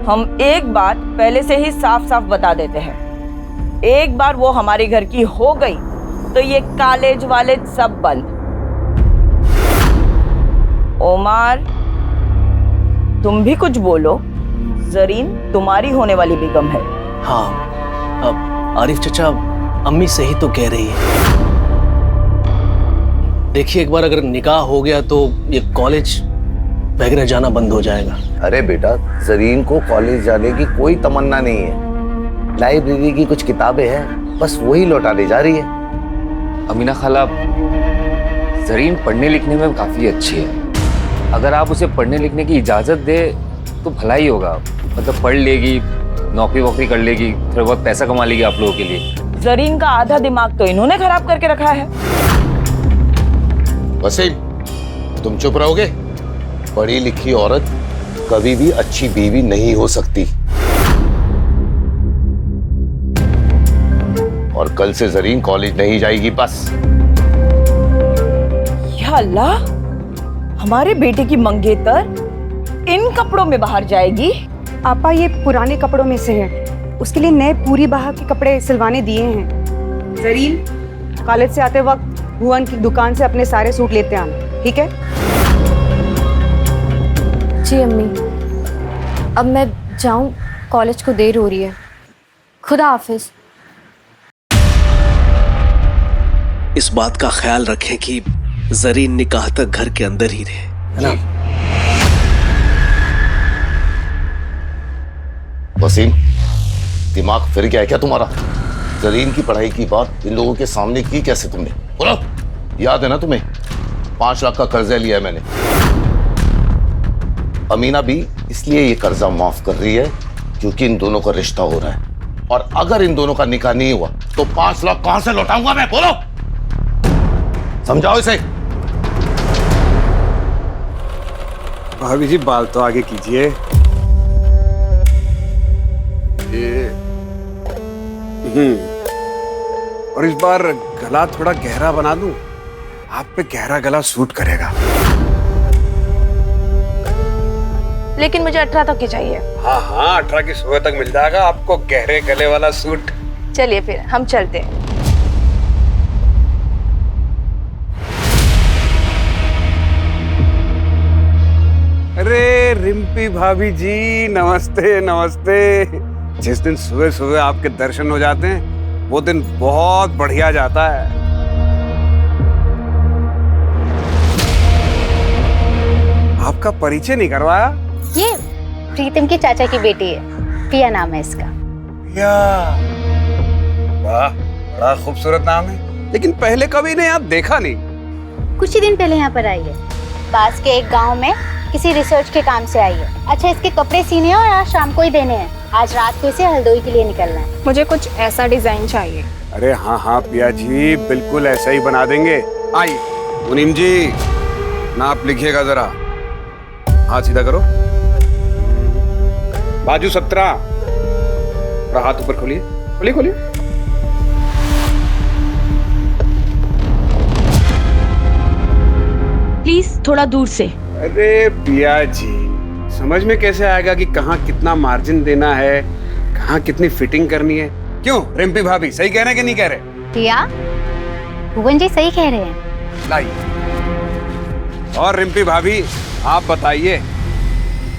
हम एक बात पहले से ही साफ साफ बता देते हैं, एक बार वो हमारे घर की हो गई तो ये कॉलेज वाले सब बंद। ओमार, तुम भी कुछ बोलो। जरीन तुम्हारी होने वाली बेगम है। हाँ, अब आरिफ चचा, अम्मी सही तो कह रही है। देखिए, एक बार अगर निकाह हो गया तो ये कॉलेज वगैरह जाना बंद हो जाएगा। अरे बेटा, जरीन को कॉलेज जाने की कोई तमन्ना नहीं है। लाइब्रेरी की कुछ किताबें हैं, बस वही लौटाने जा रही है। अमीना खाला, जरीन पढ़ने लिखने में काफी अच्छी है। अगर आप उसे पढ़ने लिखने की इजाजत दे तो भला ही होगा। मतलब पढ़ लेगी, नौकरी वोकरी कर लेगी, थोड़ा बहुत पैसा कमा लेगी आप लोगों के लिए। जरीन का आधा दिमाग तो इन्होंने खराब करके रखा है। वसीम, तुम चुप रहोगे? पढ़ी लिखी औरत कभी भी अच्छी बीवी नहीं हो सकती। और कल से जरीन कॉलेज नहीं जाएगी, बस। या अल्लाह, हमारे बेटे की मंगेतर इन कपड़ों में बाहर जाएगी? आपा, ये पुराने कपड़ों में से है, उसके लिए नए पूरी बाह के कपड़े सिलवाने दिए हैं। जरीन, कॉलेज से आते वक्त भुवन की दुकान से अपने सारे सूट लेते आना, ठीक है? जी अम्मी, अब मैं जाऊं, कॉलेज को देर हो रही है। खुदा हाफिज। इस बात का ख्याल रखें कि जरीन निकाह तक घर के अंदर ही रहे, है ना? वसीम, दिमाग फिर गया है क्या तुम्हारा? जरीन की पढ़ाई की बात इन लोगों के सामने की कैसे तुमने? बोलो, याद है ना तुम्हें? 5 लाख का कर्जा लिया है मैंने। अमीना भी इसलिए ये कर्जा माफ कर रही है क्योंकि इन दोनों का रिश्ता हो रहा है। और अगर इन दोनों का निकाह नहीं हुआ तो 5 लाख कहां से लौटाऊंगा मैं? बोलो, समझाओ इसे। भाभी जी, बाल तो आगे कीजिए। और इस बार गला थोड़ा गहरा बना दूं? आप पे गहरा गला सूट करेगा। लेकिन मुझे 18 तक की चाहिए। हाँ हाँ, 18 की सुबह तक मिल जाएगा आपको गहरे गले वाला सूट। चलिए फिर हम चलते हैं। अरे रिम्पी भाभी जी, नमस्ते नमस्ते। जिस दिन सुबह सुबह आपके दर्शन हो जाते हैं वो दिन बहुत बढ़िया जाता है। आपका परिचय नहीं करवाया? ये प्रीतम की चाचा की बेटी है, पिया नाम है इसका। पिया, वाह, बड़ा खूबसूरत नाम है। लेकिन पहले कभी ने यहाँ देखा नहीं। कुछ ही दिन पहले यहाँ पर आई है, पास के एक गांव में किसी रिसर्च के काम से आई है। अच्छा, इसके कपड़े सीने हैं और आज शाम को ही देने हैं। आज रात को इसे हल्द्वानी के लिए निकलना है। मुझे कुछ ऐसा डिजाइन चाहिए। अरे हाँ हाँ पिया जी, बिल्कुल ऐसा ही बना देंगे। आइए मुनीम जी, नाप लिखिएगा जरा। हाथ सीधा करो, बाजू 17, और हाथ ऊपर खोलिए, खोलिए खोलिए। प्लीज थोड़ा दूर से। अरे पिया जी, समझ में कैसे आएगा कि कहाँ कितना मार्जिन देना है, कहाँ कितनी फिटिंग करनी है? क्यों रिम्पी भाभी, सही कह रहे हैं कि नहीं कह रहे? पिया, भुवन जी सही कह रहे हैं। लाइए। और रिम्पी भाभी, आप बताइए,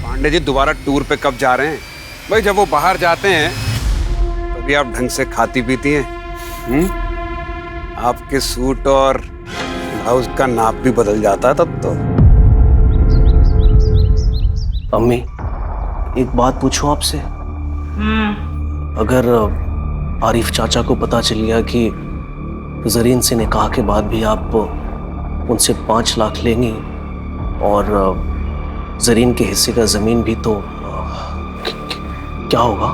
पांडे जी दोबारा टूर पे कब जा रहे हैं? भाई जब वो बाहर जाते हैं तभी आप ढंग से खाती पीती हैं। आपके सूट और ब्लाउज का नाप भी बदल जाता है तब तो। अम्मी, एक बात पूछूं आपसे? अगर आरिफ चाचा को पता चल गया कि जरीन से निकाह के बाद भी आप उनसे 5 लाख लेंगी और जरीन के हिस्से का जमीन भी, तो क्या होगा?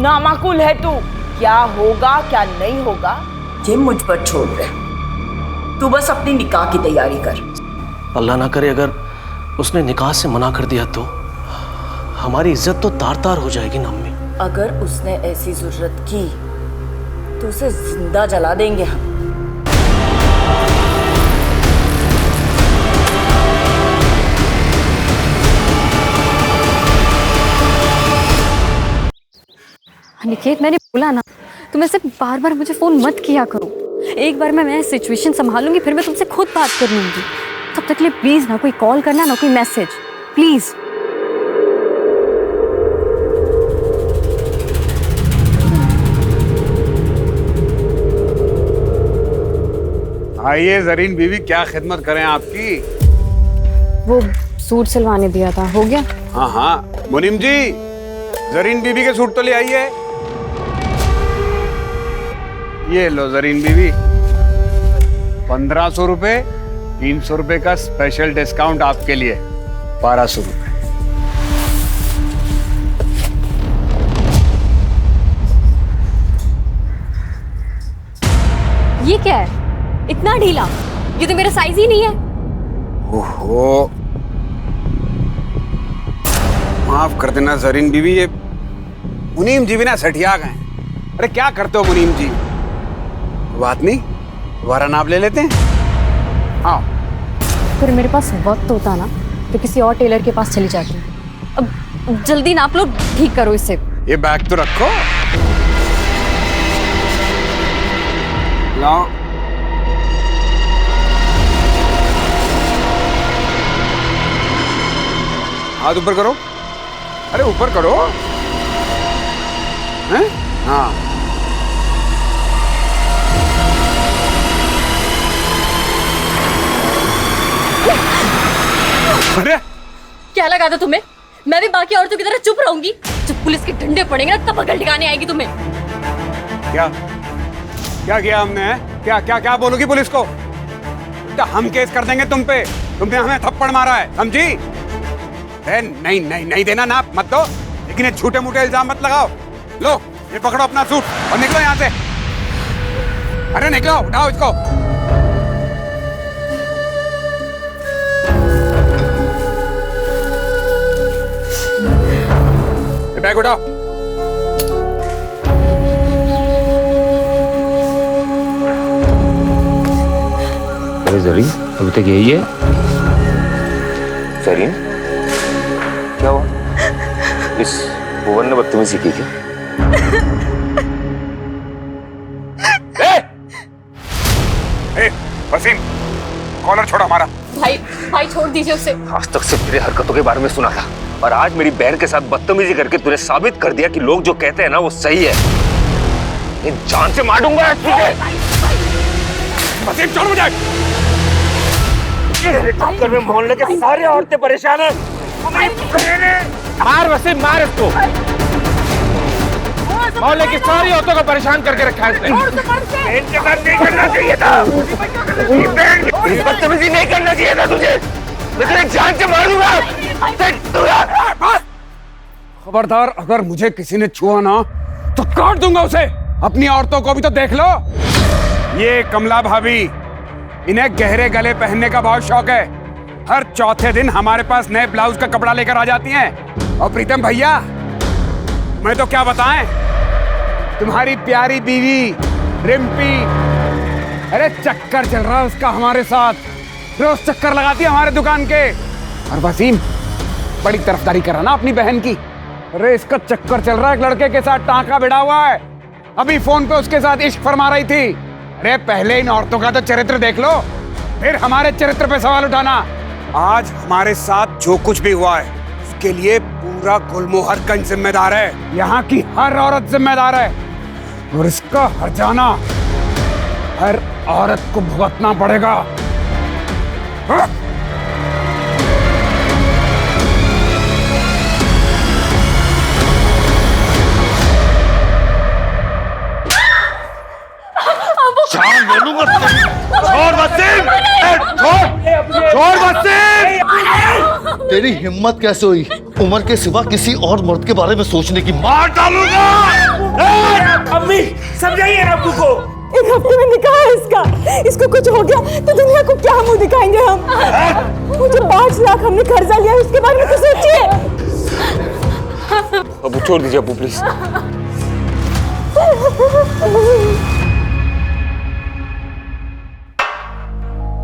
नामाकुल है तू। क्या होगा क्या नहीं होगा ये मुझ पर छोड़ दे। तू बस अपनी निकाह की तैयारी कर। अल्लाह ना करे अगर उसने निकाह से मना कर दिया तो हमारी इज्जत तो तार तार हो जाएगी ना अम्मी। अगर उसने ऐसी जरूरत की तो उसे जिंदा जला देंगे हम। अनिकेत, मैंने बोला ना, तुम ऐसे बार बार मुझे फ़ोन मत किया करो। एक बार मैं सिचुएशन संभालूंगी, फिर मैं तुमसे खुद बात कर लूँगी। तब तक के लिए प्लीज़ ना कोई कॉल करना, ना कोई मैसेज, प्लीज़। आइए जरीन बीवी, क्या खिदमत करें आपकी? वो सूट सिलवाने दिया था, हो गया? हाँ हाँ मुनीम जी, जरीन बीवी के सूट तो ले आइए। ये लो जरीन बीवी, 1500 रुपए, 300 रुपए का स्पेशल डिस्काउंट आपके लिए, 1200 रुपए। ये क्या है, इतना ढीला? ये तो मेरा साइज ही नहीं है। ओहो, माफ कर देना जरीन बीवी, ये मुनीम जी भी ना सठिया गए। अरे क्या करते हो मुनीम जी? बात नहीं, दोबारा नाप ले लेते हैं। हाँ, फिर मेरे पास वक्त होता ना तो किसी और टेलर के पास चली जाती। अब जल्दी नाप लो, ठीक करो इसे। ये बैग तो रखो। लाओ। हाथ ऊपर करो। अरे ऊपर करो। हैं? हाँ। अरे क्या लगा था तुम्हें? मैं भी बाकी औरतों की तरह चुप रहूंगी? जब पुलिस के डंडे पड़ेंगे ना तब अकल ठिकाने आएगी तुम्हें। क्या क्या किया हमने? क्या क्या क्या बोलोगी पुलिस को? तो हम केस कर देंगे तुम पे। तुमने हमें थप्पड़ मारा है, समझी? नहीं नहीं नहीं देना ना, मत दो, लेकिन ये झूठे मूठे इल्जाम मत लगाओ। लो ये पकड़ो अपना सूट और निकलो यहाँ से। अरे निकलो, उठाओ इसको। ये बैग उठाओ। अरे जरीन, अभी तक यही है? जरीन, क्या हुआ? इस भुवन ने बदतमीजी की क्या? ए, वसीम, कॉलर छोड़ हमारा। भाई भाई छोड़ दीजिए उसे। आज तक सिर्फ तेरे हरकतों के बारे में सुना था, और आज मेरी बहन के साथ बदतमीजी करके तूने साबित कर दिया कि लोग जो कहते हैं ना वो सही है। ये जान से मार दूंगा तुझे। वसीम छोड़ मुझे। चक्कर में मोहल्ले के सारे औरतें परेशान हैं। मार वसीम, मार इसको। मोहल्ले की सारी औरतों को परेशान करके रखा है इसने। बहन के साथ नहीं करना चाहिए था। बदतमीजी नहीं करना चाहिए था तुझे। मैं तुझे जान से मार दूंगा। खबरदार, अगर मुझे किसी ने छुआ ना तो काट दूंगा उसे। अपनी औरतों को भी तो देख लो। ये कमला भाभी, इन्हें गहरे गले पहनने का बहुत शौक है। हर चौथे दिन हमारे पास नए ब्लाउज का कपड़ा लेकर आ जाती हैं। और प्रीतम भैया, मैं तो क्या बताएं, तुम्हारी प्यारी बीवी रिम्पी, अरे चक्कर चल रहा है उसका हमारे साथ। रोज चक्कर लगाती है हमारे दुकान के। और वसीम बड़ी तरफदारी कर रहा ना अपनी बहन की। अरे इसका चक्कर चल रहा है एक लड़के के साथ, टांका भिड़ा हुआ है। अभी फोन पे उसके साथ इश्क फरमा रही थी। अरे पहले इन औरतों का तो चरित्र देख लो, फिर हमारे चरित्र पे सवाल उठाना। आज हमारे साथ जो कुछ भी हुआ है उसके लिए पूरा गुलमोहरगंज जिम्मेदार है। यहाँ की हर औरत जिम्मेदार है, और इसका हर्जाना हर औरत को भुगतना पड़ेगा। हाँ? तेरी हिम्मत कैसे हुई उमर के सिवा किसी और मर्द के बारे में सोचने की? मार डालूंगा। अम्मी समझाइए ना अब्बू को। एक हफ्ते में निकाह है इसका, इसको कुछ हो गया तो दुनिया को क्या मुंह दिखाएंगे हम? मुझे 5 लाख हमने कर्जा लिया, उसके बारे में तो सोचिए। अबू छोड़ दीजिए अबू प्लीज।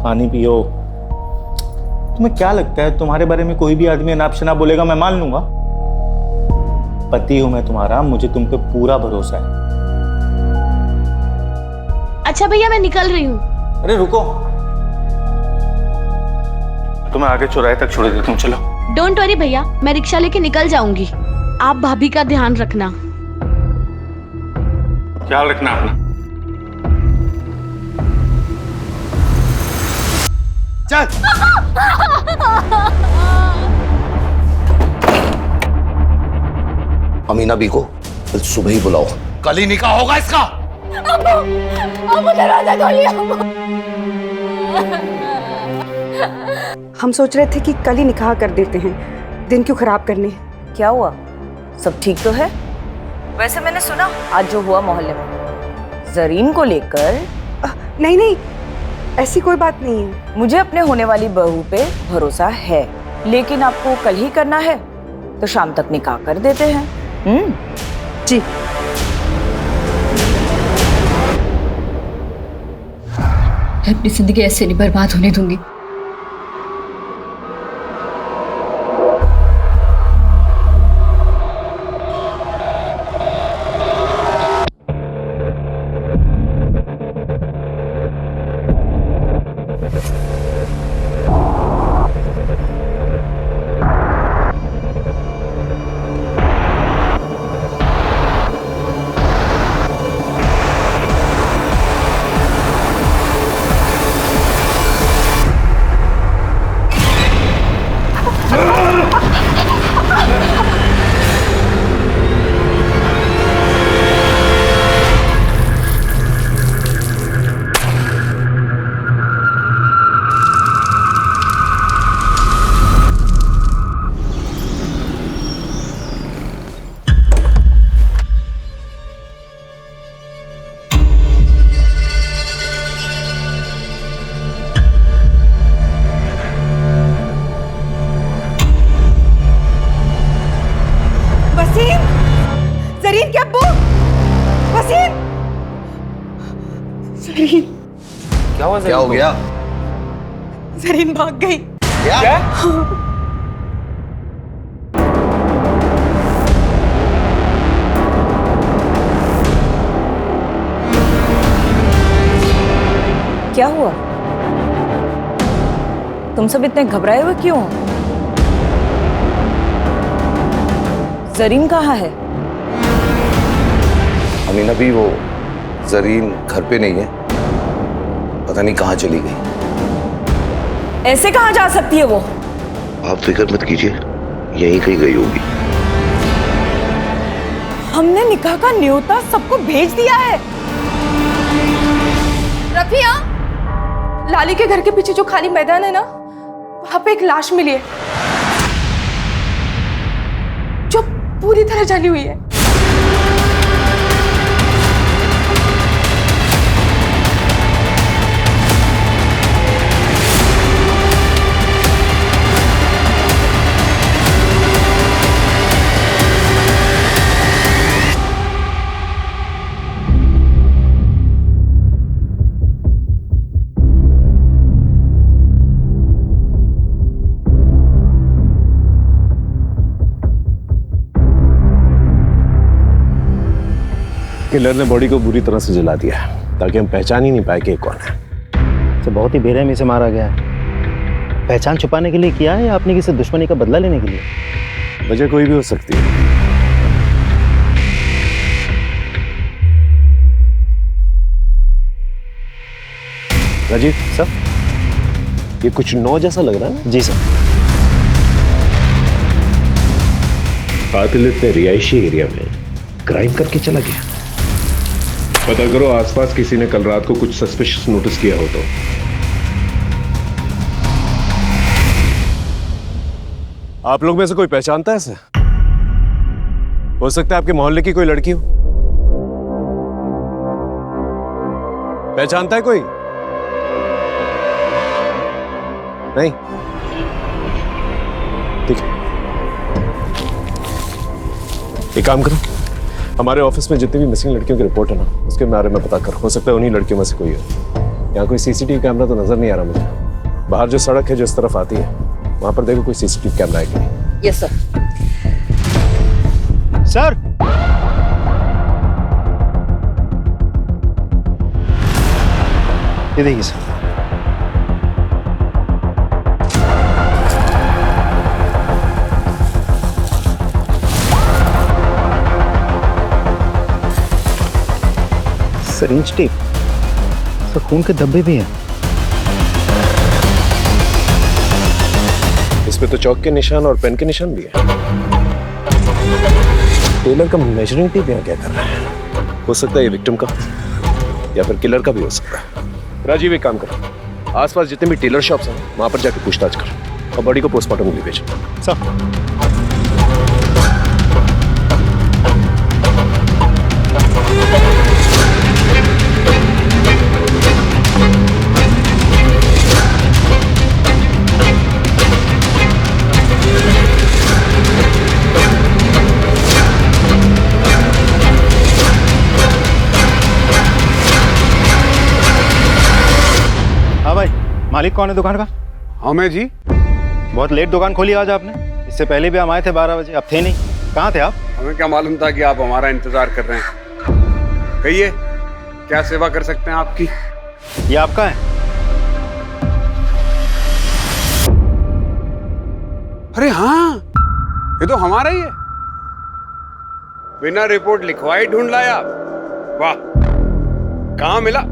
पानी पियो। तुम्हें क्या लगता है तुम्हारे बारे में कोई भी आदमी अनाप शनाप बोलेगा मैं मान लूंगा? पति हूं मैं तुम्हारा, मुझे तुम पे पूरा भरोसा है। अच्छा भैया मैं निकल रही हूँ। अरे रुको, तुम्हें आगे चौराहे तक छोड़ देता हूँ, चलो। डोंट वरी भैया, मैं रिक्शा लेके निकल जाऊंगी। आप भाभी का ध्यान रखना। ख्याल रखना अपना। चल। अमीना बी को कल सुबह ही बुलाओ, कल ही निकाह होगा इसका। हम सोच रहे थे कि कल ही निकाह कर देते हैं, दिन क्यों खराब करने। क्या हुआ, सब ठीक तो है? वैसे मैंने सुना आज जो हुआ मोहल्ले में जरीन को लेकर। नहीं नहीं, ऐसी कोई बात नहीं है। मुझे अपने होने वाली बहू पे भरोसा है, लेकिन आपको कल ही करना है तो शाम तक निकाह कर देते हैं। जी। मैं अपनी जिंदगी ऐसे नहीं बर्बाद होने दूंगी। जरीन क्या अब्बू? वसीम! जरीन! क्या हुआ? क्या हो गया? जरीन भाग गई। क्या? क्या हुआ? तुम सब इतने घबराए हुए क्यों हो? जरीन कहाँ है? अमीना भी, वो जरीन घर पे नहीं है, पता नहीं कहाँ चली गई। ऐसे कहाँ जा सकती है वो? आप फिक्र मत कीजिए, यहीं कहीं गई होगी। हमने निकाह का न्योता सबको भेज दिया है। रफिया, लाली के घर के पीछे जो खाली मैदान है ना, वहां पे एक लाश मिली है जो पूरी तरह जली हुई है। किलर ने बॉडी को बुरी तरह से जला दिया है ताकि हम पहचान ही नहीं पाए कि कौन है। तो बहुत ही बेरहमी से मारा गया है। पहचान छुपाने के लिए किया है या आपने किसी दुश्मनी का बदला लेने के लिए? वजह कोई भी हो सकती है। राजीव सर, ये कुछ नौ जैसा लग रहा है ना? जी सर। कातिल इतने रिहायशी एरिया में क्राइम करके चला गया। पता करो आसपास किसी ने कल रात को कुछ सस्पिशियस नोटिस किया हो तो। आप लोग में से कोई पहचानता है इसे? हो सकता है आपके मोहल्ले की कोई लड़की हो। पहचानता है कोई? नहीं? ठीक है, एक काम करो, हमारे ऑफिस में जितनी भी मिसिंग लड़कियों की रिपोर्ट है ना, उसके बारे में पता कर। हो सकता है उन्हीं लड़कियों में से कोई हो। यहाँ कोई सीसीटीवी कैमरा तो नजर नहीं आ रहा मुझे। बाहर जो सड़क है जो इस तरफ आती है, वहां पर देखो कोई सीसीटीवी कैमरा है कि नहीं। Yes sir. सर, ये देखिए सर। सिरिंज टेप, सर खून के धब्बे भी हैं। इसमें तो चौक के निशान और पेन के निशान भी है। टेलर का मेजरिंग टेप यहाँ क्या कर रहा है? हो सकता है ये विक्टिम का या फिर किलर का भी हो सकता है। राजीव, एक काम करो, आसपास जितने भी टेलर शॉप्स हैं वहां पर जाके पूछताछ कर और बॉडी को पोस्टमार्टम के लिए भेजो। सर, मालिक कौन है दुकान का? हाँ मैं जी। बहुत लेट दुकान खोली आज आपने। इससे पहले भी हम आए थे 12 बजे, अब थे नहीं। कहाँ थे आप? हमें क्या मालूम था कि आप हमारा इंतजार कर रहे हैं। कहिए, क्या सेवा कर सकते हैं आपकी? ये आपका है? अरे हाँ, ये तो हमारा ही है। बिना रिपोर्ट लिखवाई ढूंढ लाया आप। वाह, कहाँ मिला?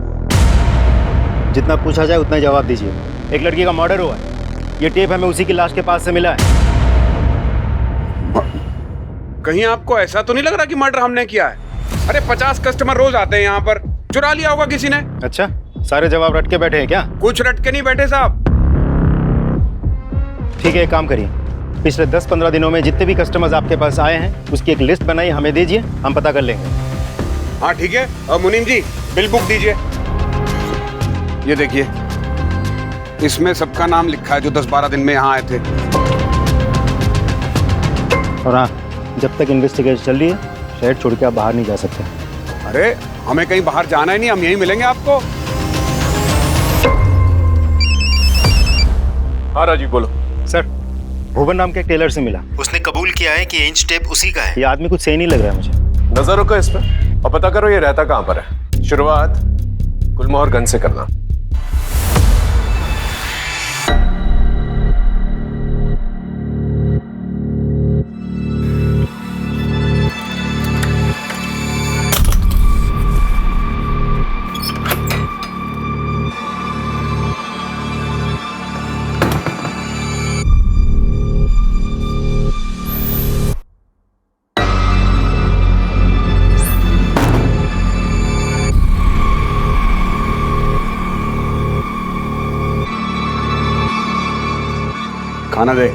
जितना पूछा जाए उतना ही जवाब दीजिए। एक लड़की का मर्डर हुआ है। ये टेप हमें उसी की लाश के पास से मिला है। कहीं आपको ऐसा तो नहीं लग रहा कि मर्डर हमने किया है? अरे 50 कस्टमर रोज आते हैं यहाँ पर, चुरा लिया होगा किसी ने। अच्छा, सारे जवाब रट के बैठे हैं क्या? कुछ रट के नहीं बैठे साहब। ठीक है, एक काम करिए, पिछले 10-15 दिनों में जितने भी कस्टमर्स आपके पास आए हैं उसकी एक लिस्ट बनाई, हमें दीजिए, हम पता कर लेंगे। हाँ ठीक है। और मुनीम जी, बिल बुक दीजिए। ये देखिए, इसमें सबका नाम लिखा है जो 10-12 दिन में यहाँ आए थे। और हाँ, जब तक इन्वेस्टिगेशन चल रही है शहर छोड़ के आप बाहर नहीं जा सकते। अरे हमें कहीं बाहर जाना ही नहीं, हम यहीं मिलेंगे आपको। हाँ राजीव बोलो। सर, भुवन नाम के एक टेलर से मिला। उसने कबूल किया है कि इंच टेप उसी का है। ये आदमी कुछ सही नहीं लग रहा है मुझे। नजर रखो इस पे और पता करो ये रहता कहाँ पर है। शुरुआत गुलमोहर गंज से करना। खाना दे।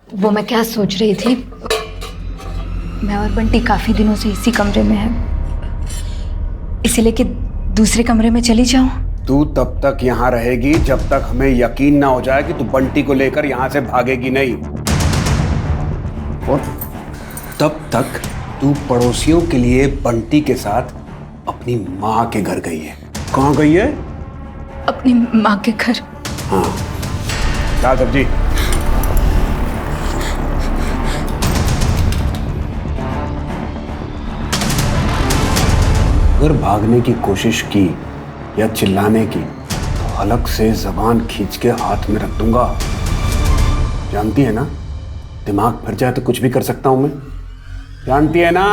वो मैं क्या सोच रही थी, मैं और बंटी काफी दिनों से इसी कमरे में हैं, इसीलिए कि दूसरे कमरे में चली जाऊं। तू तब तक यहाँ रहेगी जब तक हमें यकीन ना हो जाए कि तू बंटी को लेकर यहाँ से भागेगी नहीं। और तब तक तू पड़ोसियों के लिए बंटी के साथ अपनी माँ के घर गई है। कहाँ गई है? अपनी माँ के घर। हाँ, क्या सब्जी? अगर भागने की कोशिश की या चिल्लाने की तो हलक से जबान खींच के हाथ में रख दूंगा। जानती है ना, दिमाग फिर जाए तो कुछ भी कर सकता हूं मैं। जानती है ना?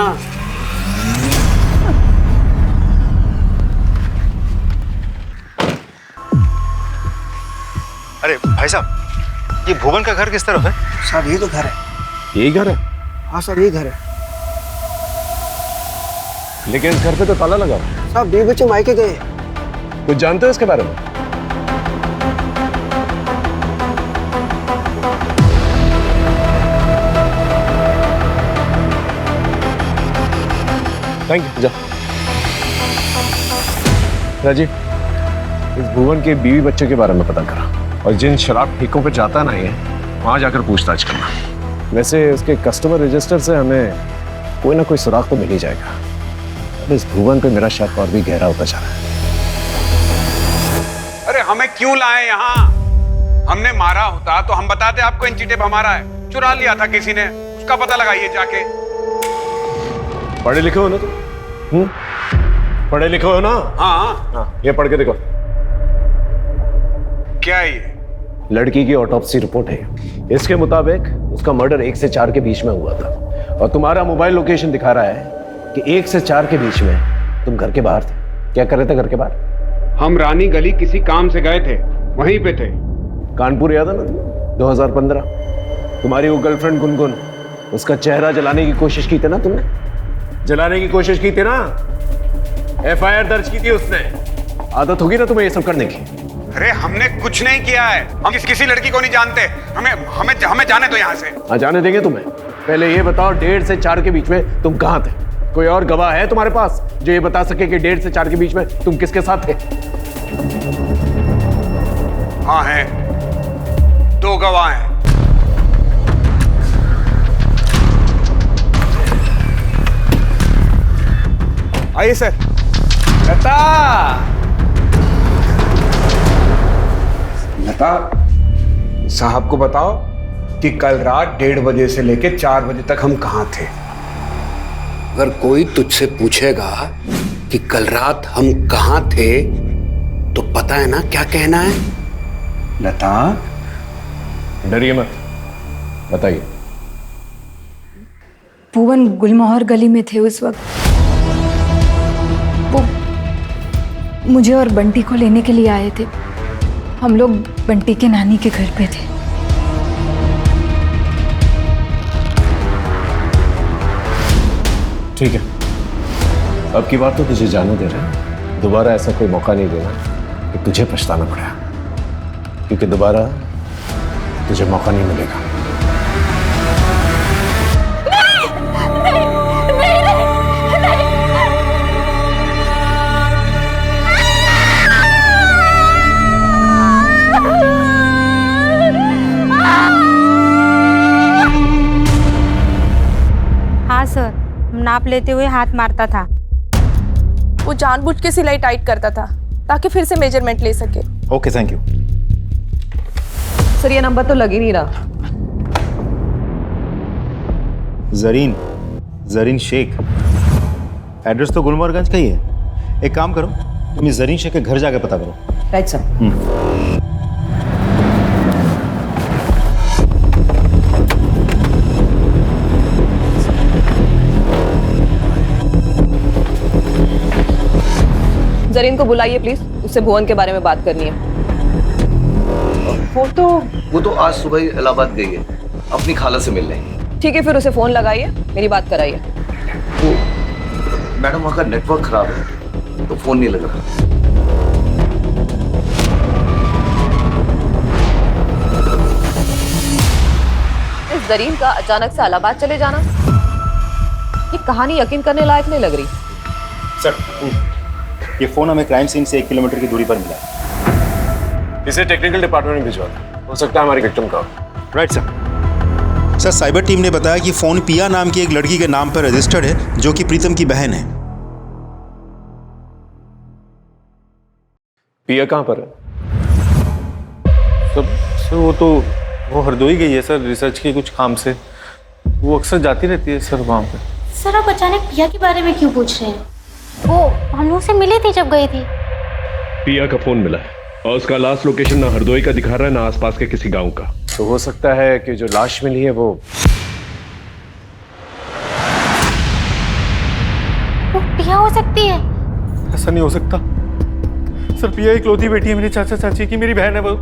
अरे भाई साहब, ये भुवन का घर किस तरफ है? साहब ये तो घर है। यही घर है? हाँ सर, ये घर है। लेकिन इस घर पे तो ताला लगा हुआ है। साहब 2 बच्चे मायके गए। कुछ जानते हो इसके बारे में? Thank you. जा राजीव, इस भुवन के बीवी बच्चे के बारे में पता करा और जिन शराब ठेकों पे जाता ना ये, वहां जाकर पूछताछ करना। वैसे उसके कस्टमर रजिस्टर से हमें कोई ना कोई सुराग तो मिल ही जाएगा। अब इस भुवन पे मेरा शक और भी गहरा होता जा रहा है। अरे हमें क्यों लाए यहाँ? हमने मारा होता तो हम बताते आपको इंची टेप हमारा है, चुरा लिया था किसी ने, उसका पता लगाइए जाके। पढ़े लिखे हो ना तुम? पढ़े लिखे हो ना? हाँ। ये पढ़ के देखो। क्या है ये? लड़की की ऑटोप्सी रिपोर्ट है। इसके मुताबिक उसका मर्डर 1 से 4 के बीच में हुआ था और तुम्हारा मोबाइल लोकेशन दिखा रहा है कि 1 से 4 के बीच में तुम घर के बाहर थे। क्या कर रहे थे घर के बाहर? हम रानी गली किसी काम से गए थे, वहीं पे थे। कानपुर याद है ना तुम्हें? 2015 तुम्हारी वो गर्लफ्रेंड गुनगुन, उसका चेहरा जलाने की कोशिश की थी ना तुमने? जलाने की कोशिश की थी ना? FIR दर्ज की थी उसने। आदत होगी ना तुम्हें ये सब करने की? अरे हमने कुछ नहीं किया है, हम किसी लड़की को नहीं जानते। हमें जाने दो यहाँ से। हाँ जाने देंगे तुम्हें। पहले ये बताओ 1.5 से 4 के बीच में तुम कहाँ थे? कोई और गवाह है तुम्हारे पास जो ये बता सके कि 1.5 से 4 के बीच में तुम किसके साथ थे? हाँ है, 2 गवाह हैं। आइए सर। लता, लता साहब को बताओ कि कल रात 1:30 बजे से लेकर 4 बजे तक हम कहाँ थे। अगर कोई तुझसे पूछेगा कि कल रात हम कहाँ थे तो पता है ना क्या कहना है? लता डरिए मत, बताइए। भुवन गुलमोहर गली में थे उस वक्त। वो मुझे और बंटी को लेने के लिए आए थे। हम लोग बंटी के नानी के घर पे थे। ठीक है, अब की बात तो तुझे जाने दे रहे हैं। दोबारा ऐसा कोई मौका नहीं देना कि तुझे पछताना पड़ा, क्योंकि दोबारा तुझे मौका नहीं मिलेगा। हाँ सर, नाप लेते हुए हाथ मारता था। वो जानबूझ के सिलाई टाइट करता था ताकि फिर से मेजरमेंट ले सके। Okay, thank you. सर ये नंबर तो लग ही नहीं रहा। जरीन शेख, एड्रेस तो गुलमोहरगंज का ही है। एक काम करो, तुम इस जरीन शेख के घर जाके पता करो। Right sir. जरीन को बुलाइए प्लीज, उससे भुवन के बारे में बात करनी है। वो तो आज सुबह ही इलाहाबाद गई है, अपनी खाला से मिलने। ठीक है, फिर उसे फोन लगाइए, मेरी बात कराइए। तो मैडम वहाँ का नेटवर्क खराब है तो फोन नहीं लग रहा। इस जरीन का अचानक से इलाहाबाद चले जाना, ये कहानी यकीन करने लायक नहीं लग रही। सर, ये फोन हमें क्राइम सीन से 1 किलोमीटर की दूरी पर मिला है। इसे टेक्निकल डिपार्टमेंट में भिजवा दो, हो सकता है हमारी विक्टिम का। Right sir. Sir, cyber team ने बताया कि फोन पिया नाम की एक लड़की के नाम पर रजिस्टर्ड है, जो कि प्रीतम की बहन है। पिया कहाँ पर है? सर वो हरदोई गई है सर, रिसर्च के कुछ काम से। वो अक्सर जाती रहती है सर वहाँ पे। सर आप अचानक पिया के बारे में क्यों पूछ रहे हैं? वो हम लोग से मिली थी जब गई थी। पिया का फोन मिला है और उसका लास्ट लोकेशन ना हरदोई का दिखा रहा है ना आसपास के किसी गांव का। तो हो सकता है कि जो लाश मिली है वो पिया हो सकती है। ऐसा नहीं हो सकता सर, पिया इकलौती बेटी है मेरे चाचा चाची की, मेरी बहन है वो।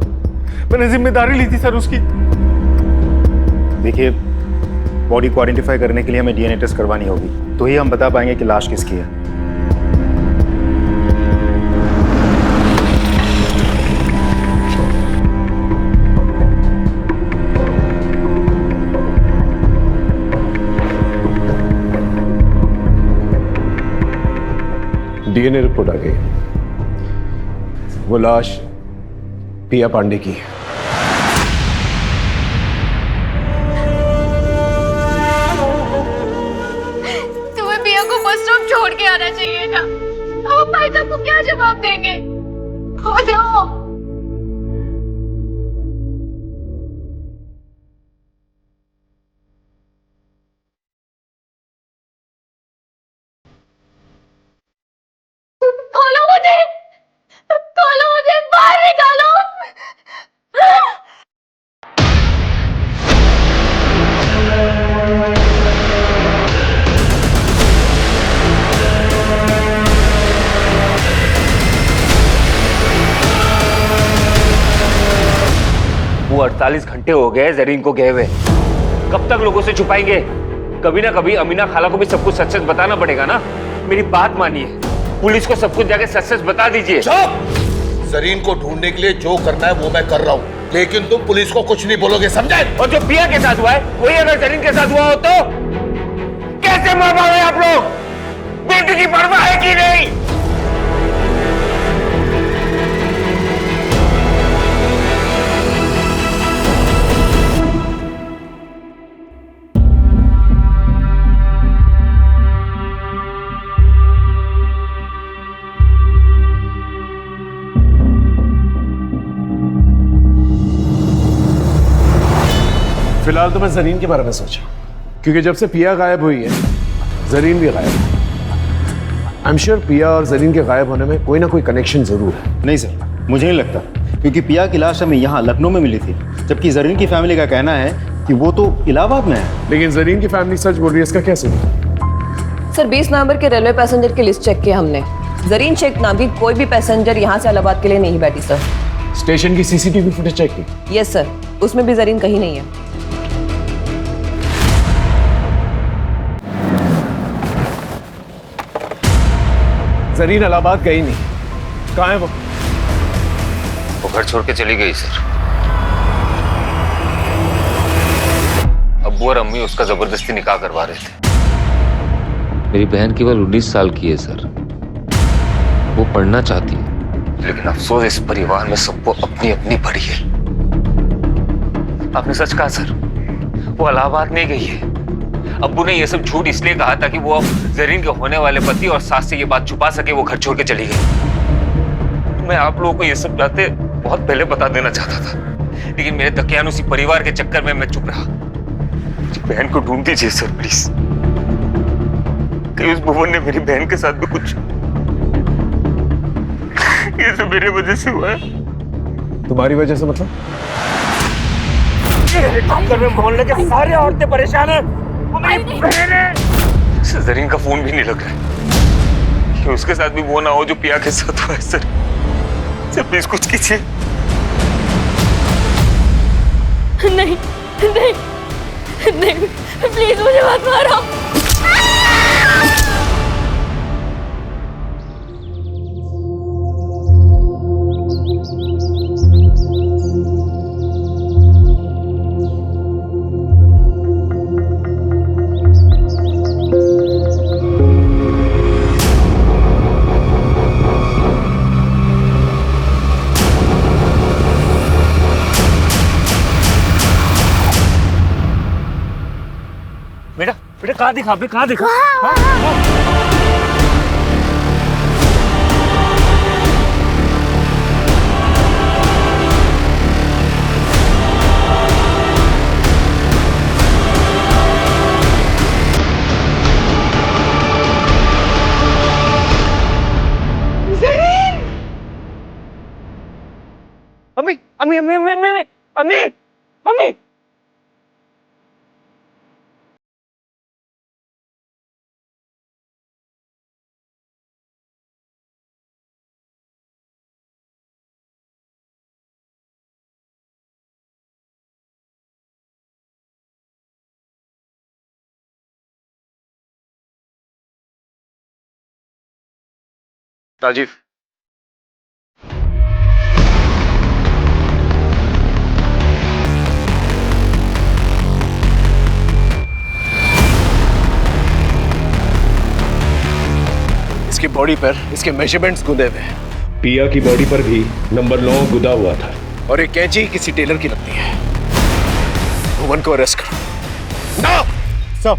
मैंने जिम्मेदारी ली थी सर उसकी। देखिए, बॉडी को आइडेंटिफाई करने के लिए हमें DNA टेस्ट करवानी होगी, तो ही हम बता पाएंगे कि लाश किसकी है। DNA रिपोर्ट आ गई, वो लाश पिया पांडे की है। तुम्हें पिया को बस स्टॉप छोड़ के आना चाहिए। क्या जवाब देंगे? बोलो। खोलो मुझे, बाहर निकालो। वो 48 घंटे हो गए जरीन को गए हुए। कब तक लोगों से छुपाएंगे? कभी ना कभी अमीना खाला को भी सब कुछ सच सच बताना पड़ेगा ना। मेरी बात मानिए, पुलिस को सब कुछ जाके सच सच बता दीजिए। जरीन को ढूंढने के लिए जो करना है वो मैं कर रहा हूँ, लेकिन तुम पुलिस को कुछ नहीं बोलोगे, समझे? और जो पिया के साथ हुआ है वही अगर जरीन के साथ हुआ हो तो कैसे मार पाओगे आप लोग? बेटी की परवाह है कि नहीं? फिलहाल तो मैं जरीन के बारे में सोचा, क्योंकि जब से पिया गायब हुई है जरीन भी गायब है। आई एम श्योर पिया और जरीन के गायब होने में कोई ना कोई कनेक्शन जरूर है। नहीं सर, मुझे नहीं लगता, क्योंकि पिया की लाश हमें यहाँ लखनऊ में मिली थी, जबकि जरीन की फैमिली का कहना है कि वो तो इलाहाबाद में है। लेकिन जरीन की फैमिली सच बोल रही है, इसका क्या सबूत? सर 20 नवंबर के रेलवे पैसेंजर की लिस्ट चेक की हमने। जरीन शेख नाम की कोई भी पैसेंजर यहाँ से इलाहाबाद के लिए नहीं बैठी सर। स्टेशन की सीसीटीवी फुटेज चेक की? यस सर, उसमें भी जरीन कहीं नहीं है। जरीन इलाहाबाद गई नहीं, कहाँ है वो? वो घर छोड़ के चली गई सर। अब्बू और अम्मी उसका जबरदस्ती निकाह करवा रहे थे। मेरी बहन केवल 19 साल की है सर, वो पढ़ना चाहती है, लेकिन अफसोस इस परिवार में सबको अपनी अपनी पड़ी है। आपने सच कहा सर, वो इलाहाबाद नहीं गई है। अब्बू ने ये सब झूठ इसलिए कहा था कि वो जरीन के होने वाले पति और सास से ये बात छुपा सके, वो घर छोड़ के चली गई। मैं आप लोगों को ये सब बातें बहुत पहले बता देना चाहता था, लेकिन मेरे दकियानुसी परिवार के चक्कर में मैं चुप रहा। बहन को ढूंढ दीजिए सर प्लीज, कि उस भुवन ने मेरी बहन के साथ भी कुछ, ये सब मेरे वजह से हुआ है। तुम्हारी वजह से मतलब? चक्कर में मोहल्ले के सारे औरतें परेशान हैं। जरीन का फोन भी नहीं लग रहा है, कि उसके साथ भी वो ना हो जो पिया के साथ हुआ है सर। सर प्लीज कुछ कीजिए। नहीं नहीं नहीं, प्लीज मुझे मत मारो। बेटा बेटा कहाँ दिखा, आपने कहाँ दिखा? अम्मी अम्मी अम्मी अम्मी अम्मी अम्मी अम्मी। राजीव, इसकी बॉडी पर इसके मेजरमेंट्स गुदे हुए हैं। पिया की बॉडी पर भी नंबर 9 गुदा हुआ था। और एक कैंची किसी टेलर की लगती है। भुवन को अरेस्ट करो। ना सब।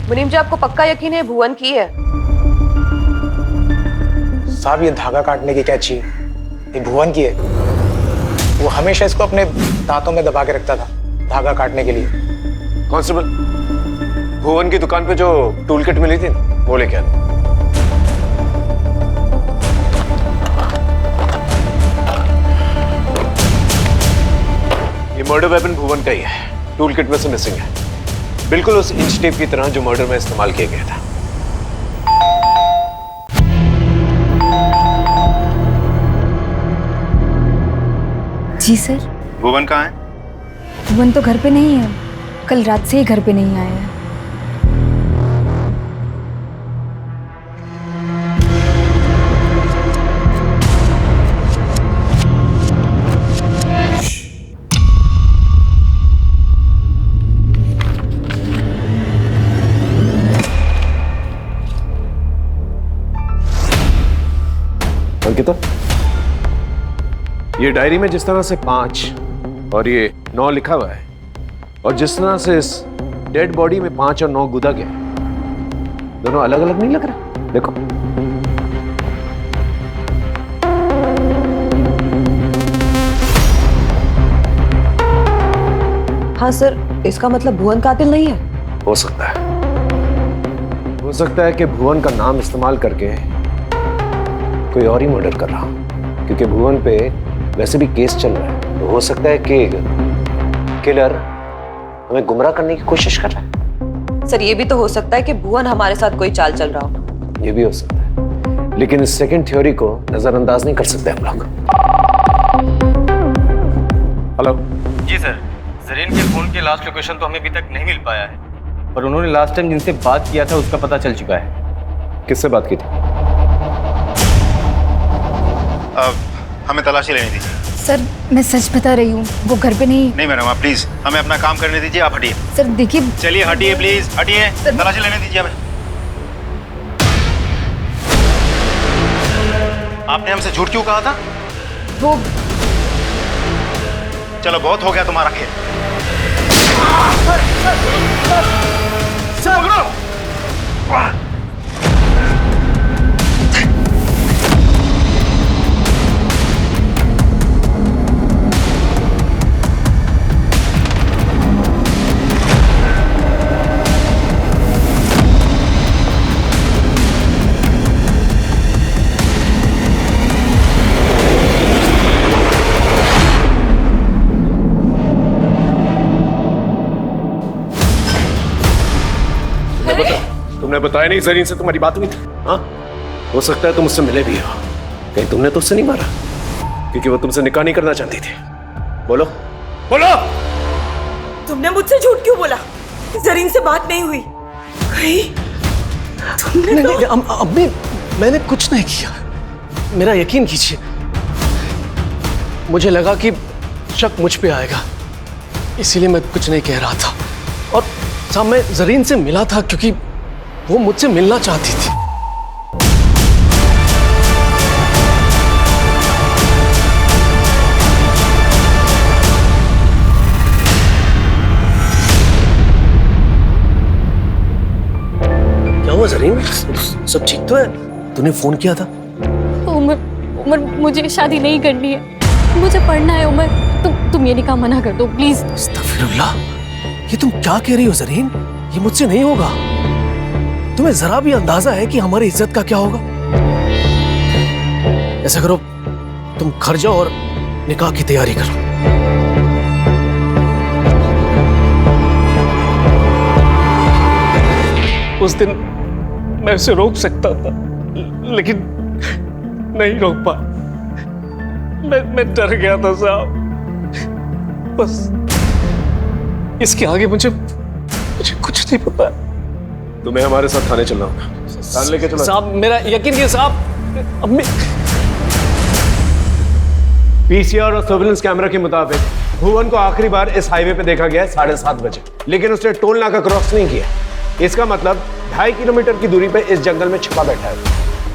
मुनीम जी, आपको पक्का यकीन है भुवन की है? साहब ये धागा काटने की कैंची ये भुवन की है। वो हमेशा इसको अपने दांतों में दबा के रखता था धागा काटने के लिए। कांस्टेबल, भुवन की दुकान पे जो टूल किट मिली थी वो लेके आना। ये मर्डर वेपन भुवन का ही है, टूल किट में से मिसिंग है, बिल्कुल उस इंच टेप की तरह जो मर्डर में इस्तेमाल किया गया था। जी सर। भुवन कहाँ है? भुवन तो घर पे नहीं है, कल रात से ही घर पे नहीं आया है। अंकिता, ये डायरी में जिस तरह से 5 और ये 9 लिखा हुआ है और जिस तरह से इस डेड बॉडी में 5 और 9 गुदा गया, दोनों अलग अलग नहीं लग रहा? देखो। हाँ सर, इसका मतलब भुवन कातिल नहीं है? हो सकता है, हो सकता है कि भुवन का नाम इस्तेमाल करके कोई और ही मर्डर कर रहा हो, क्योंकि भुवन पे वैसे भी केस चल रहा है। तो हो सकता है कि किलर हमें गुमराह करने की कोशिश कर रहा है। सर, ये भी तो हो सकता है कि भुवन हमारे साथ कोई चाल चल रहा हो। ये भी हो सकता है, लेकिन इस सेकंड थ्योरी को नजरअंदाज नहीं कर सकते हम लोग। हेलो जी सर, जरीन के फोन की लास्ट लोकेशन तो हमें अभी तक नहीं मिल पाया है, पर उन्होंने लास्ट टाइम जिनसे बात किया था उसका पता चल चुका है। किससे बात की थी? हमें तलाशी लेनी दीजिए। सर, मैं सच बता रही हूँ, वो घर पे नहीं। नहीं मैडम, आप प्लीज हमें अपना काम करने दीजिए, आप हटिए। सर देखिए। चलिए हटिए प्लीज, हटिए, तलाशी लेने दीजिए हमें। आपने हमसे झूठ क्यों कहा था? वो चलो बहुत हो गया तुम्हारा खेल। तुमने बताया नहीं जरीन से तुम्हारी बात हुई थी? हाँ, हो सकता है तुम उससे मिले भी हो। कहीं तुमने तो उससे नहीं मारा? क्योंकि वो तुमसे निकाह नहीं करना चाहती थी। बोलो बोलो। तुमने मुझसे झूठ क्यों बोला? जरीन से बात नहीं हुई कहीं? तुमने नहीं, अम्मी, मैंने कुछ नहीं किया, मेरा यकीन कीजिए। मुझे लगा कि शक मुझ पे आएगा, इसीलिए मैं कुछ नहीं कह रहा था। और साहब, मैं जरीन से मिला था क्योंकि वो मुझसे मिलना चाहती थी। क्या हुआ जरीन? सब ठीक तो है? तूने फोन किया था? उमर, मुझे शादी नहीं करनी है, मुझे पढ़ना है। उमर, तुम ये निकाह मना कर दो प्लीज। अस्तगफिरुल्लाह, ये तुम क्या कह रही हो जरीन? ये मुझसे नहीं होगा। तुम्हें जरा भी अंदाजा है कि हमारी इज्जत का क्या होगा? ऐसा करो, तुम घर जाओ और निकाह की तैयारी करो। उस दिन मैं उसे रोक सकता था, लेकिन नहीं रोक पा। मैं डर गया था साहब। बस इसके आगे मुझे कुछ नहीं पता। तुम्हें हमारे साथ थाने चलना होगा। थाने लेके चलो साहब, मेरा यकीन कीजिए साहब। अम्मी, पीसीआर और सर्विलेंस कैमरा के मुताबिक भुवन को आखिरी बार इस हाईवे पे देखा गया है 7:30 बजे, लेकिन उसने टोल नाका क्रॉस नहीं किया। इसका मतलब 2.5 किलोमीटर की दूरी पे इस जंगल में छिपा बैठा है।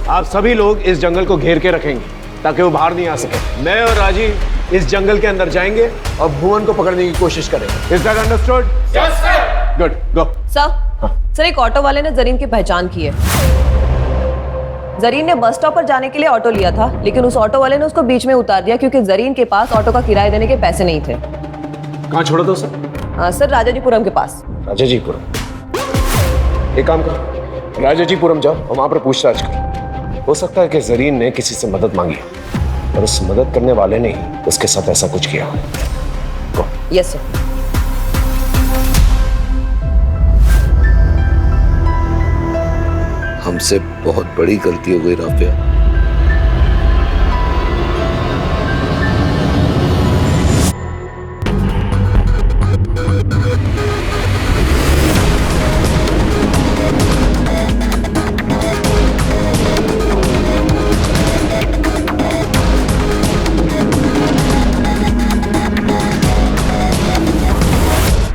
आप सभी लोग इस जंगल को घेर के रखेंगे ताकि वो बाहर नहीं आ सके। मैं और राजीव इस जंगल के अंदर जाएंगे और भुवन को पकड़ने की कोशिश करेंगे। Is that understood? Yes sir. Good, go. Sir, एक ऑटो वाले ने जरीन की पहचान की है। जरीन ने बस स्टॉप पर जाने के लिए ऑटो लिया था, लेकिन उस ऑटो वाले ने उसको बीच में उतार दिया क्योंकि जरीन के पास ऑटो का किराया देने के पैसे नहीं थे। कहाँ छोड़ा था सर? सर राजाजीपुरम के पास। राजाजीपुरम? एक काम कर, राजाजीपुरम जाओ और वहां पर पूछताछ कर। हो सकता है कि जरीन ने किसी से मदद मांगी और उस मदद करने वाले ने ही उसके साथ ऐसा कुछ किया। Yes sir. हमसे बहुत बड़ी गलती हो गई राफिया।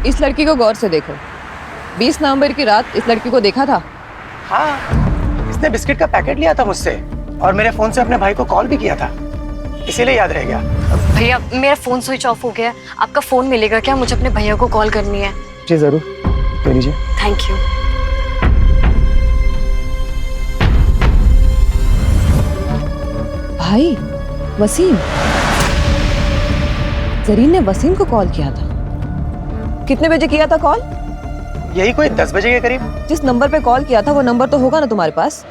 इस लड़की को गौर से देखो। 20 नवंबर की रात इस लड़की को देखा था? हाँ, इसने बिस्किट का पैकेट लिया था मुझसे और मेरे फोन से अपने भाई को कॉल भी किया था, इसीलिए याद रह गया। भैया मेरा फोन स्विच ऑफ हो गया है, आपका फोन मिलेगा क्या? मुझे अपने भैया को कॉल करनी है। जी जरूर, ले लीजिए। Thank you. भाई वसीम, जरीन ने वसीम को कॉल किया था। कितने बजे किया था कॉल? यही कोई 10 बजे के करीब। जिस नंबर पे कॉल किया था वो नंबर तो होगा ना तुम्हारे पास?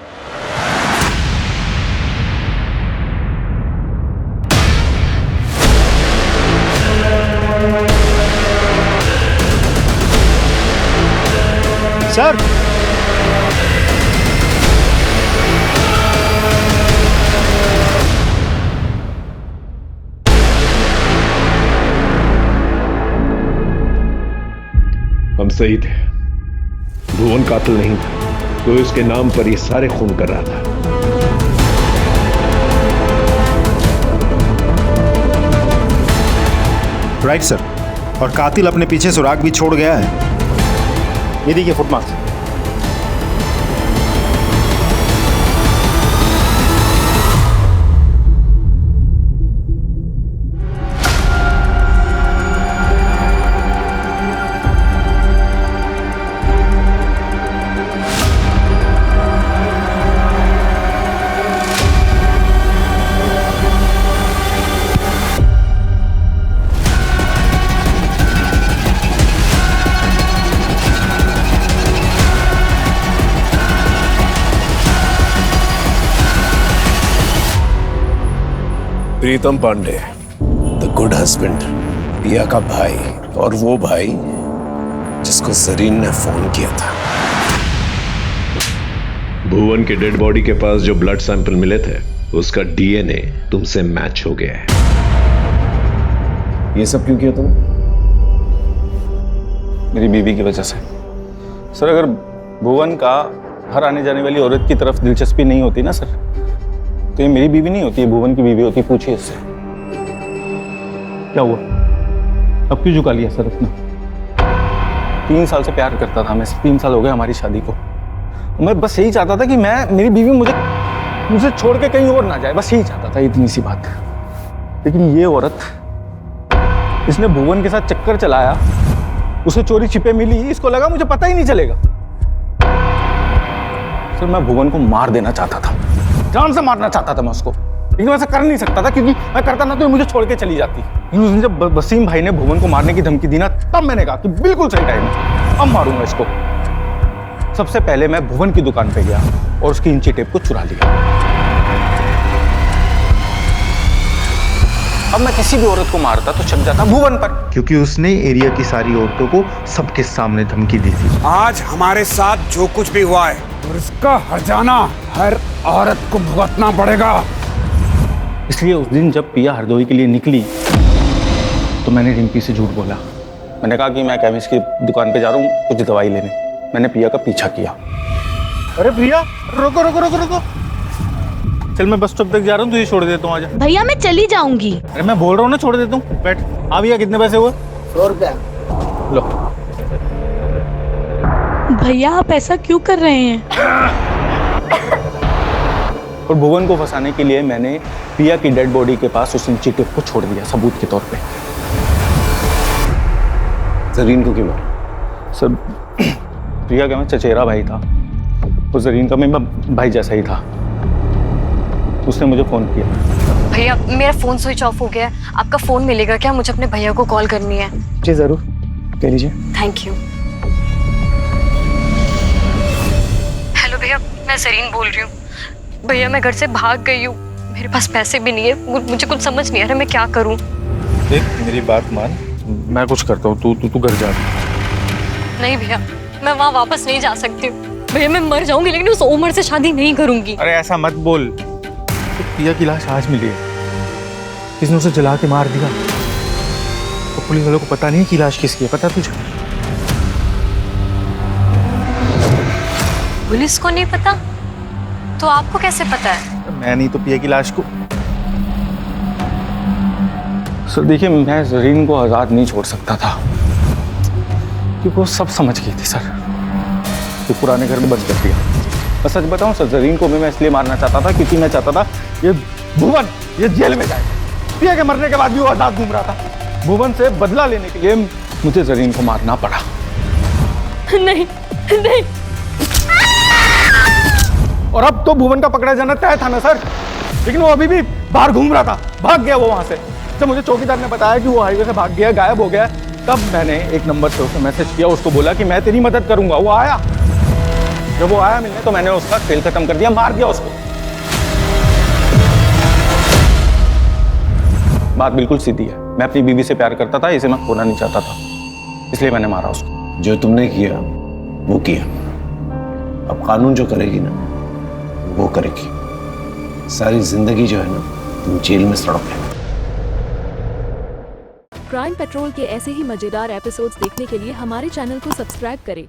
सर हम सही थे, भुवन कातिल नहीं था, तो इसके नाम पर ये सारे खून कर रहा था। राइट सर, और कातिल अपने पीछे सुराग भी छोड़ गया है। ये देखिए footmark. Pritam Pandey, the good husband, Piya का भाई, और वो भाई जिसको जरीन ने फोन किया था। भुवन के डेड बॉडी के पास जो ब्लड सैंपल मिले थे उसका डीएनए तुमसे मैच हो गया है। ये सब क्यों किया तुम? मेरी बीवी की वजह से। सर अगर भुवन का हर आने जाने वाली औरत की तरफ दिलचस्पी नहीं होती ना सर, तो ये मेरी बीवी नहीं होती, है भुवन की बीवी होती। पूछिए इससे क्या हुआ, अब क्यों झुका लिया सर अपना? 3 साल से प्यार करता था मैं, 3 साल हो गए हमारी शादी को। मैं बस यही चाहता था कि मेरी बीवी मुझे छोड़ के कहीं और ना जाए, बस यही चाहता था, इतनी सी बात। लेकिन ये औरत, इसने भुवन के साथ चक्कर चलाया, उसे चोरी छिपे मिली, इसको लगा मुझे पता ही नहीं चलेगा। सर मैं भुवन को मार देना चाहता था, जान से मारना चाहता था मैं उसको, लेकिन ऐसा कर नहीं सकता था क्योंकि मैं करता ना तो मुझे छोड़ के चली जाती। लेकिन उस दिन जब वसीम भाई ने भुवन को मारने की धमकी दी ना, तब मैंने कहा कि बिल्कुल सही टाइम है, अब मारूंगा इसको। सबसे पहले मैं भुवन की दुकान पे गया और उसकी इंची टेप को चुरा लिया। अब मैं किसी भी औरत को मारता तो चल जाता भुवन पर, क्योंकि उसने एरिया की सारी औरतों को सबके सामने धमकी दी थी। आज हमारे साथ जो कुछ भी हुआ है और इसका हर्जाना हर औरत को भुगतना पड़ेगा। इसलिए उस दिन जब पिया हरदोई के लिए निकली तो मैंने रिंकी से झूठ बोला। मैंने कहा कि मैं केमिस्ट की दुकान पे जा रहा हूँ कुछ दवाई लेने। मैंने पिया का पीछा किया। अरे प्रिया रुको रुको रुको रुको, चल मैं बस स्टॉप तक जा रहा हूँ, तुझे छोड़ देता हूँ, आजा। भैया मैं चली जाऊंगी। अरे मैं बोल रहा हूँ ना, छोड़ देता हूँ, बैठ। आ भैया कितने पैसे हुए? 100 रुपया। लो। भैया आप ऐसा क्यों कर रहे हैं? और भुवन को फंसाने के लिए मैंने पिया की डेड बॉडी के पास उस इंची टेप को छोड़ दिया सबूत के तौर पे। जरीन को क्यों मारा? सर प्रिया का मैं चचेरा भाई था, और जरीन का मैं भाई जैसा ही था। उसने मुझे फ़ोन किया। भैया मेरा फ़ोन स्विच ऑफ हो गया है, आपका फ़ोन मिलेगा क्या? मुझे अपने भैया को कॉल करनी है। जी ज़रूर, कह लीजिए। Thank you. हेलो भैया, मैं जरीन बोल रही हूँ। भैया मैं घर से भाग गई हूँ, मेरे पास पैसे भी नहीं है, मुझे कुछ समझ नहीं आ रहा मैं क्या करूँ। देख मेरी बात मान, मैं कुछ करता हूँ, तू घर जा। नहीं भैया, मैं वहाँ वापस नहीं जा सकती हूँ। भैया मैं मर जाऊंगी लेकिन उस उम्र से शादी नहीं करूंगी। अरे ऐसा मत बोल, तो पिया की लाश आज मिली है, किसने उसे जला के मार दिया। तो पुलिस वालों को पता नहीं कि लाश किसकी है, पता तुझे? पुलिस को नहीं पता तो आपको कैसे पता है? मैं नहीं तो पिया की लाश को। सर देखिए, मैं जरीन को आजाद नहीं छोड़ सकता था क्योंकि वो सब समझ गई थी सर। तो पुराने घर में बंद कर दिया। मैं सच बताऊं सर, जरीन को मैं इसलिए मारना चाहता था क्योंकि मैं चाहता था ये भुवन ये जेल में जाए। पिया के मरने के बाद भी वो आजाद घूम रहा था। भुवन से बदला लेने के लिए मुझे जरीन को मारना पड़ा। नहीं नहीं। और अब तो भुवन का पकड़ा जाना तय था ना सर, लेकिन वो अभी भी बाहर घूम रहा था, भाग गया वो वहां से। जब मुझे चौकीदार ने बताया कि वो हाईवे से भाग गया, गायब हो गया, तब मैंने एक नंबर से उसे मैसेज किया, उसको बोला कि मैं तेरी मदद करूंगा। वो आया, जब वो आया मिलने तो मैंने उसका खेल खत्म कर दिया, मार दिया उसको। बात बिल्कुल सीधी है, मैं अपनी बीवी से प्यार करता था, इसे मैं खोना नहीं चाहता था, इसलिए मैंने मारा उसको। जो तुमने किया वो किया, अब कानून जो करेगी ना वो करेगी। सारी जिंदगी जो है ना तुम जेल में सड़ोगे। क्राइम पेट्रोल के ऐसे ही मजेदार एपिसोड्स देखने के लिए हमारे चैनल को सब्सक्राइब करें